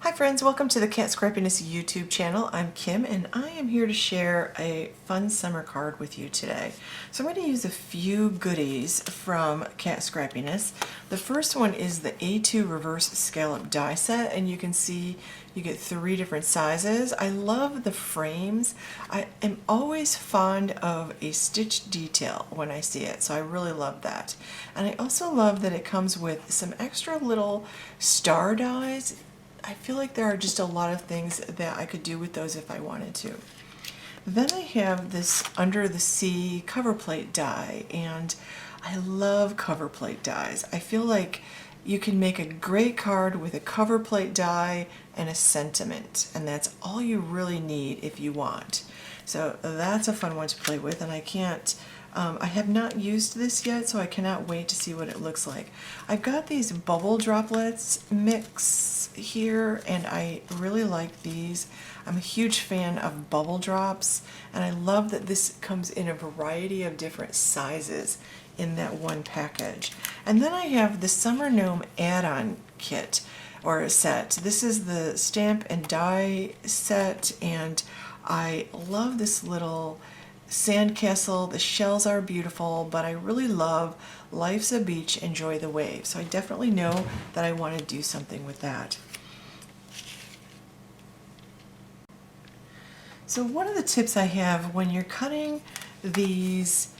Hi friends, welcome to the Cat Scrappiness YouTube channel. I'm Kim and I am here to share a fun summer card with you today. So I'm going to use a few goodies from Cat Scrappiness. The first one is the A2 reverse scallop die set, and you can see you get 3 different sizes. I love the frames. I am always fond of a stitch detail when I see it, so I really love that. And I also love that it comes with some extra little star dies. I feel like there are just a lot of things that I could do with those if I wanted to. Then I have this Under the Sea Coverplate die, and I love Coverplate dies. I feel like you can make a great card with a Coverplate die and a sentiment, and that's all you really need if you want. So that's a fun one to play with, and I have not used this yet, so I cannot wait to see what it looks like. I've got these bubble droplets mix here, and I really like these. I'm a huge fan of bubble drops, and I love that this comes in a variety of different sizes in that one package. And then I have the Summer Gnome add-on kit, or a set. This is the stamp and die set, and I love this little sandcastle. The shells are beautiful, but I really love Life's a Beach, Enjoy the Waves. So I definitely know that I want to do something with that. So one of the tips I have when you're cutting these,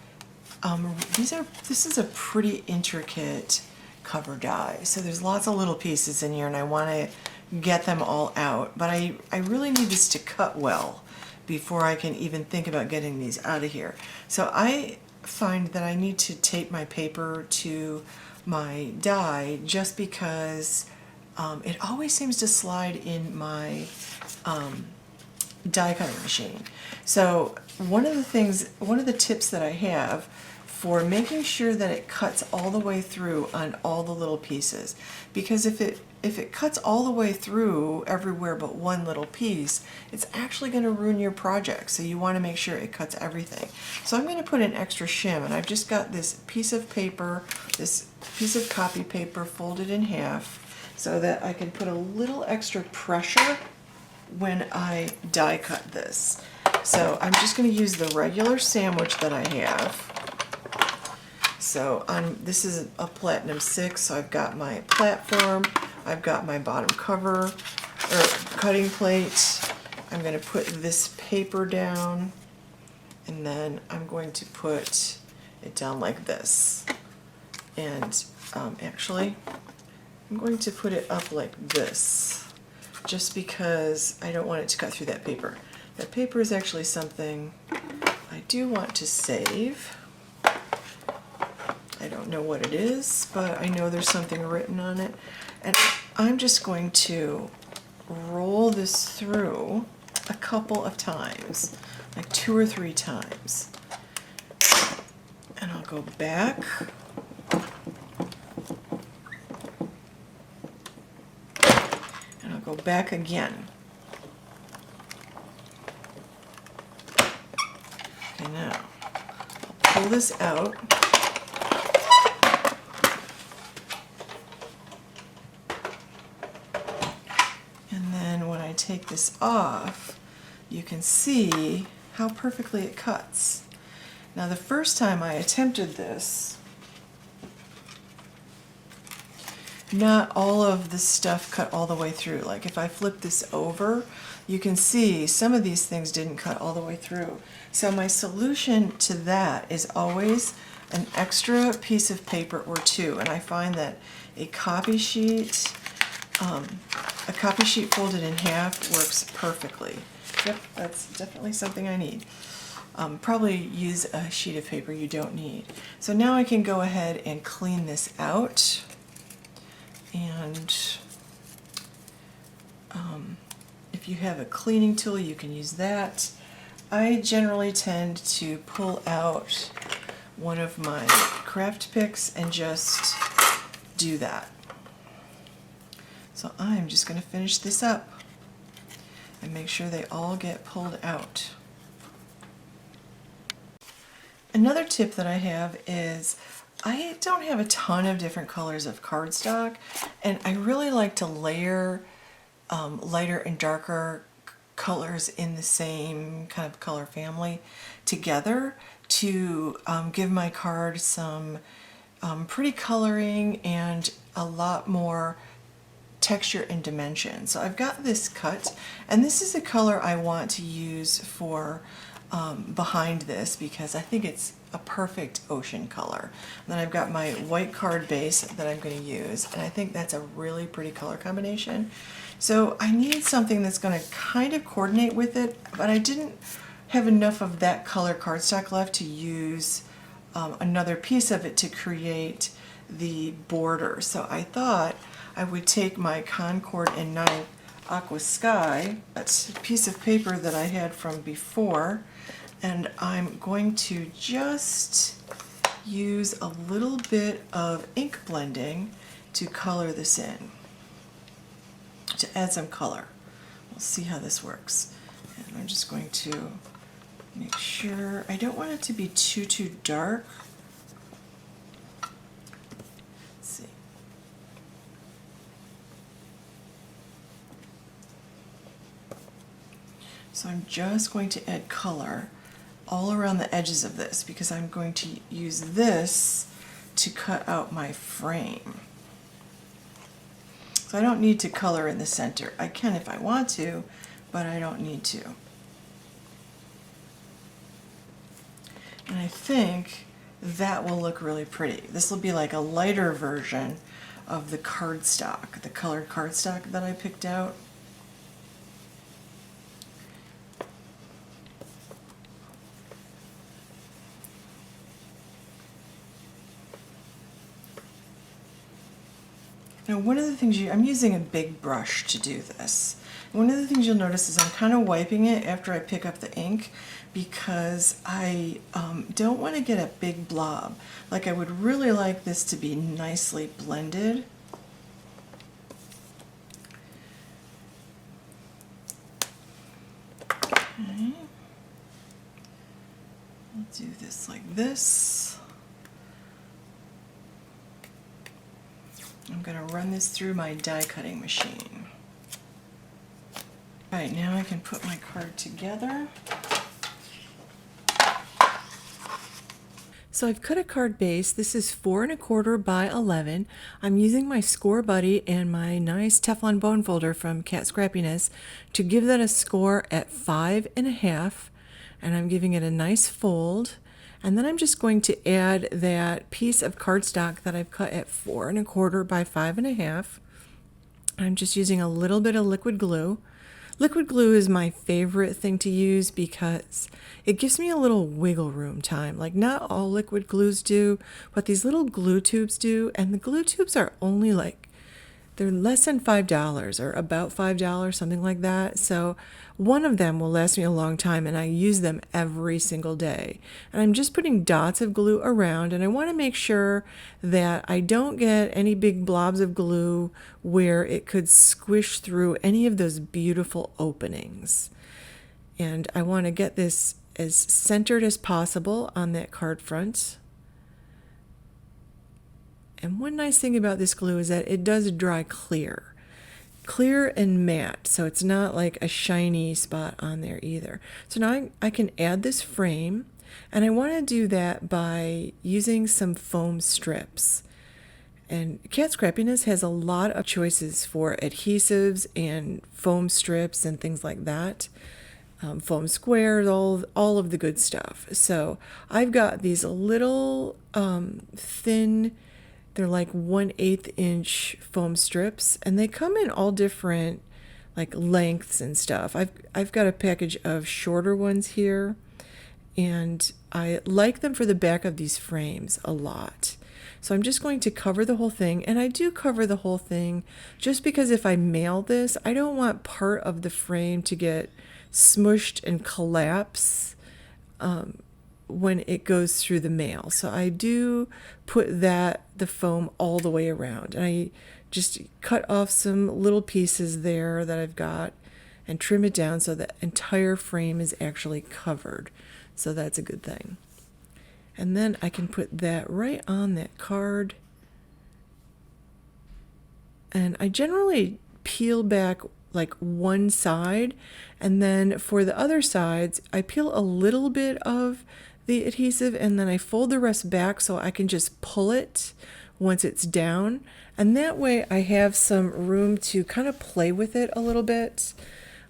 this is a pretty intricate cover die. So there's lots of little pieces in here and I want to get them all out, but I really need this to cut well before I can even think about getting these out of here. So I find that I need to tape my paper to my die just because it always seems to slide in my die cutting machine. So one of the tips that I have for making sure that it cuts all the way through on all the little pieces, because if it cuts all the way through everywhere but one little piece, it's actually going to ruin your project. So you want to make sure it cuts everything. So I'm going to put an extra shim, and I've just got this piece of paper, this piece of copy paper folded in half so that I can put a little extra pressure when I die cut this. So I'm just going to use the regular sandwich that I have. So this is a Platinum 6, so I've got my platform, I've got my bottom cover, or cutting plate. I'm going to put this paper down, and then I'm going to put it down like this. And actually, I'm going to put it up like this, just because I don't want it to cut through that paper. That paper is actually something I do want to save. I don't know what it is, but I know there's something written on it. And I'm just going to roll this through a couple of times, like 2 or 3 times. And I'll go back. And I'll go back again. Okay, now I'll pull this out. Take this off, you can see how perfectly it cuts. Now the first time I attempted this, not all of the stuff cut all the way through. Like if I flip this over, you can see some of these things didn't cut all the way through. So my solution to that is always an extra piece of paper or 2, and I find that a copy sheet folded in half works perfectly. Yep, that's definitely something I need. Probably use a sheet of paper you don't need. So now I can go ahead and clean this out. And if you have a cleaning tool, you can use that. I generally tend to pull out one of my craft picks and just do that. So I'm just going to finish this up and make sure they all get pulled out. Another tip that I have is I don't have a ton of different colors of cardstock, and I really like to layer lighter and darker colors in the same kind of color family together to give my card some pretty coloring and a lot more texture and dimension. So I've got this cut, and this is the color I want to use for behind this because I think it's a perfect ocean color. And then I've got my white card base that I'm going to use, and I think that's a really pretty color combination. So I need something that's going to kind of coordinate with it, but I didn't have enough of that color cardstock left to use another piece of it to create the border. So I thought I would take my Concord and Gnome Aqua Sky, that's a piece of paper that I had from before, and I'm going to just use a little bit of ink blending to color this in, to add some color. We'll see how this works. And I'm just going to make sure, I don't want it to be too dark. Let's see. So I'm just going to add color all around the edges of this because I'm going to use this to cut out my frame. So I don't need to color in the center. I can if I want to, but I don't need to. And I think that will look really pretty. This will be like a lighter version of the cardstock, the colored cardstock that I picked out. Now one of the things I'm using a big brush to do this. One of the things you'll notice is I'm kind of wiping it after I pick up the ink because I don't want to get a big blob. Like I would really like this to be nicely blended. Okay. I'll do this like this. I'm going to run this through my die cutting machine. All right, now I can put my card together. So I've cut a card base. This is 4 1/4 by 11. I'm using my Score Buddy and my nice Teflon bone folder from Cat Scrappiness to give that a score at 5 1/2, and I'm giving it a nice fold. And then I'm just going to add that piece of cardstock that I've cut at 4 1/4 by 5 1/2. I'm just using a little bit of liquid glue. Liquid glue is my favorite thing to use because it gives me a little wiggle room time. Like not all liquid glues do, but these little glue tubes do, and the glue tubes are only like, they're less than $5 or about $5, something like that. So one of them will last me a long time and I use them every single day. And I'm just putting dots of glue around, and I want to make sure that I don't get any big blobs of glue where it could squish through any of those beautiful openings. And I want to get this as centered as possible on that card front. And one nice thing about this glue is that it does dry clear and matte, so it's not like a shiny spot on there either. So now I can add this frame, and I want to do that by using some foam strips. And Cat Scrappiness has a lot of choices for adhesives and foam strips and things like that. Foam squares, all of the good stuff. So I've got these little thin, they're like 1/8 inch foam strips, and they come in all different like lengths and stuff. I've got a package of shorter ones here, and I like them for the back of these frames a lot. So I'm just going to cover the whole thing, and I do cover the whole thing just because if I mail this, I don't want part of the frame to get smushed and collapse when it goes through the mail. So I do put the foam all the way around, and I just cut off some little pieces there that I've got and trim it down so the entire frame is actually covered. So that's a good thing. And then I can put that right on that card. And I generally peel back like one side, and then for the other sides, I peel a little bit of the adhesive and then I fold the rest back so I can just pull it once it's down. And that way I have some room to kind of play with it a little bit.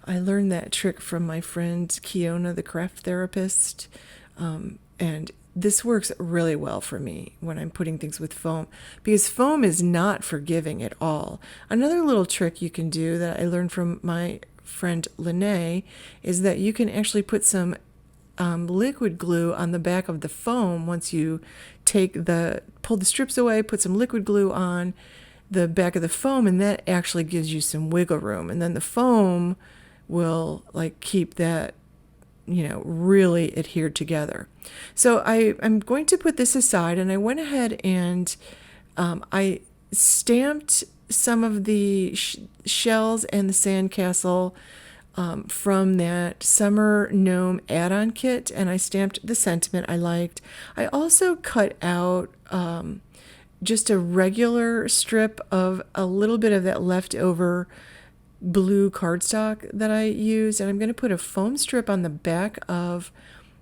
I learned that trick from my friend Kiona, the craft therapist. And this works really well for me when I'm putting things with foam, because foam is not forgiving at all. Another little trick you can do that I learned from my friend Lene is that you can actually put some liquid glue on the back of the foam. Once you pull the strips away, put some liquid glue on the back of the foam, and that actually gives you some wiggle room. And then the foam will like keep that, really adhered together. So I'm going to put this aside, and I went ahead and I stamped some of the shells and the sandcastle from that summer Gnome add-on kit, and I stamped the sentiment I liked. I also cut out just a regular strip of a little bit of that leftover blue cardstock that I used, and I'm going to put a foam strip on the back of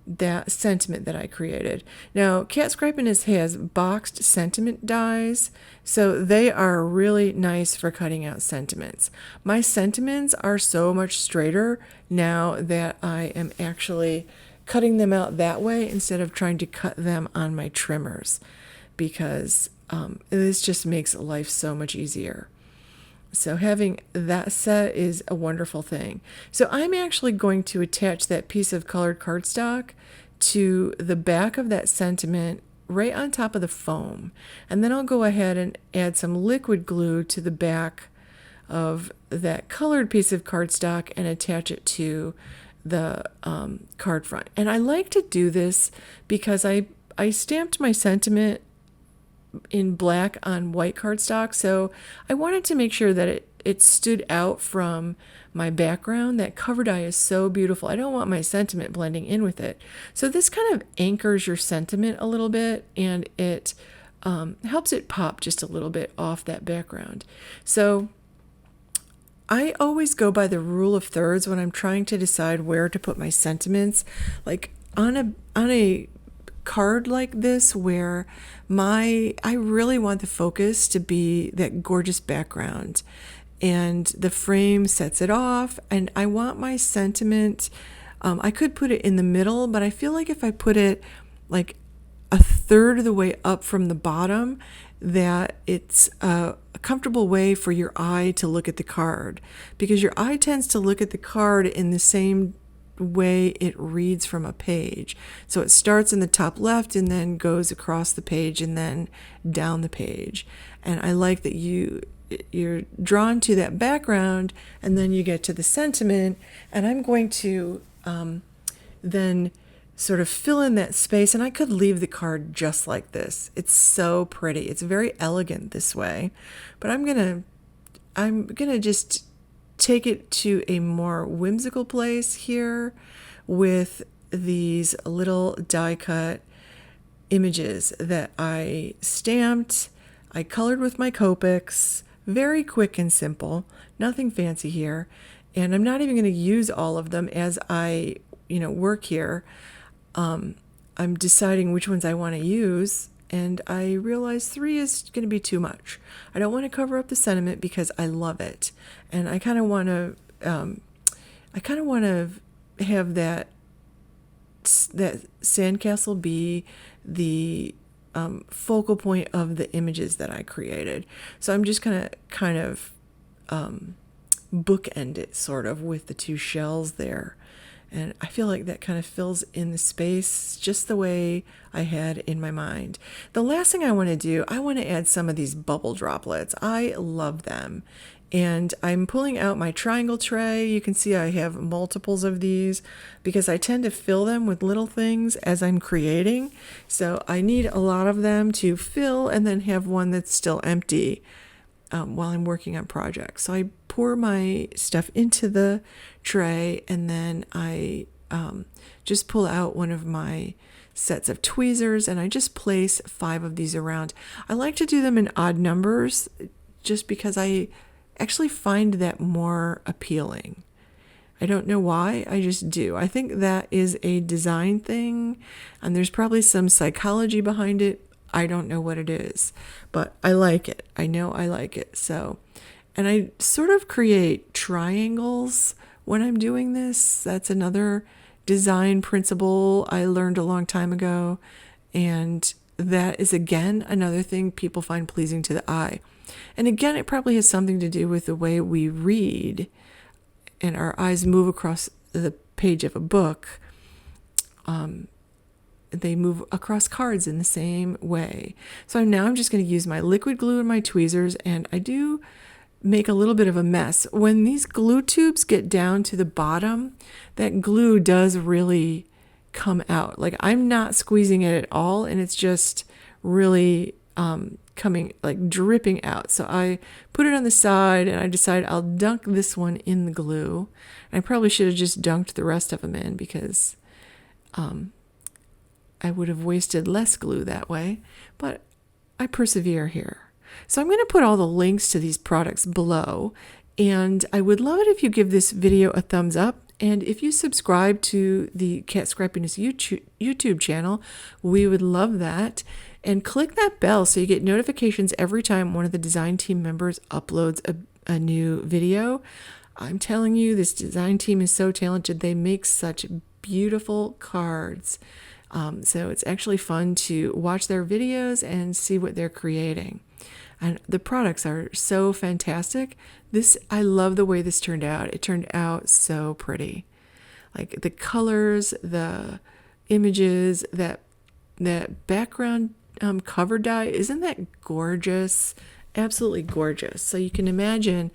that sentiment that I created. Now, Cat Scrappiness has boxed sentiment dies, so they are really nice for cutting out sentiments. My sentiments are so much straighter now that I am actually cutting them out that way instead of trying to cut them on my trimmers, because this just makes life so much easier. So having that set is a wonderful thing. So I'm actually going to attach that piece of colored cardstock to the back of that sentiment right on top of the foam. And then I'll go ahead and add some liquid glue to the back of that colored piece of cardstock and attach it to the card front. And I like to do this because I stamped my sentiment in black on white cardstock, so I wanted to make sure that it stood out from my background. That cover die is so beautiful. I don't want my sentiment blending in with it. So this kind of anchors your sentiment a little bit, and it helps it pop just a little bit off that background. So I always go by the rule of thirds when I'm trying to decide where to put my sentiments. Like on a card like this, where I really want the focus to be that gorgeous background, and the frame sets it off, and I want my sentiment, I could put it in the middle, but I feel like if I put it like a third of the way up from the bottom, that it's a comfortable way for your eye to look at the card, because your eye tends to look at the card in the same way it reads from a page. So it starts in the top left and then goes across the page and then down the page. And I like that you're drawn to that background, and then you get to the sentiment, and I'm going to then sort of fill in that space. And I could leave the card just like this. It's so pretty. It's very elegant this way, but I'm gonna just take it to a more whimsical place here with these little die cut images that I stamped. I colored with my Copics, very quick and simple, nothing fancy here. And I'm not even going to use all of them as I, work here. I'm deciding which ones I want to use, and I realized 3 is going to be too much. I don't want to cover up the sentiment because I love it, and I kind of want to have that sandcastle be the focal point of the images that I created. So I'm just gonna kind of bookend it sort of with the 2 shells there. And I feel like that kind of fills in the space just the way I had in my mind. The last thing I want to do, I want to add some of these bubble droplets. I love them. And I'm pulling out my triangle tray. You can see I have multiples of these because I tend to fill them with little things as I'm creating. So I need a lot of them to fill and then have one that's still empty while I'm working on projects. So I pour my stuff into the tray, and then I just pull out one of my sets of tweezers, and I just place 5 of these around. I like to do them in odd numbers just because I actually find that more appealing. I don't know why, I just do. I think that is a design thing, and there's probably some psychology behind it. I don't know what it is, but I like it. I know I like it. So, and I sort of create triangles when I'm doing this. That's another design principle I learned a long time ago. And that is, again, another thing people find pleasing to the eye. And again, it probably has something to do with the way we read and our eyes move across the page of a book. They move across cards in the same way. So now I'm just going to use my liquid glue and my tweezers, and I do make a little bit of a mess. When these glue tubes get down to the bottom, that glue does really come out. Like, I'm not squeezing it at all, and it's just really coming, like dripping out. So I put it on the side, and I decide I'll dunk this one in the glue. And I probably should have just dunked the rest of them in, because I would have wasted less glue that way, but I persevere here. So I'm going to put all the links to these products below, and I would love it if you give this video a thumbs up, and if you subscribe to the Cat Scrappiness YouTube channel, we would love that. And click that bell so you get notifications every time one of the design team members uploads a new video. I'm telling you, this design team is so talented. They make such beautiful cards. So it's actually fun to watch their videos and see what they're creating. And the products are so fantastic. I love the way this turned out. It turned out so pretty. Like the colors, the images, that background cover die, isn't that gorgeous? Absolutely gorgeous. So you can imagine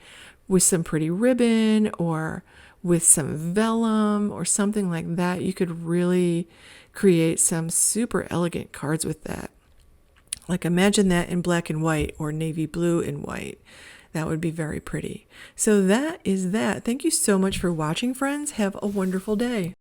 with some pretty ribbon or with some vellum or something like that, you could really create some super elegant cards with that. Like, imagine that in black and white or navy blue and white. That would be very pretty. So that is that. Thank you so much for watching, friends. Have a wonderful day.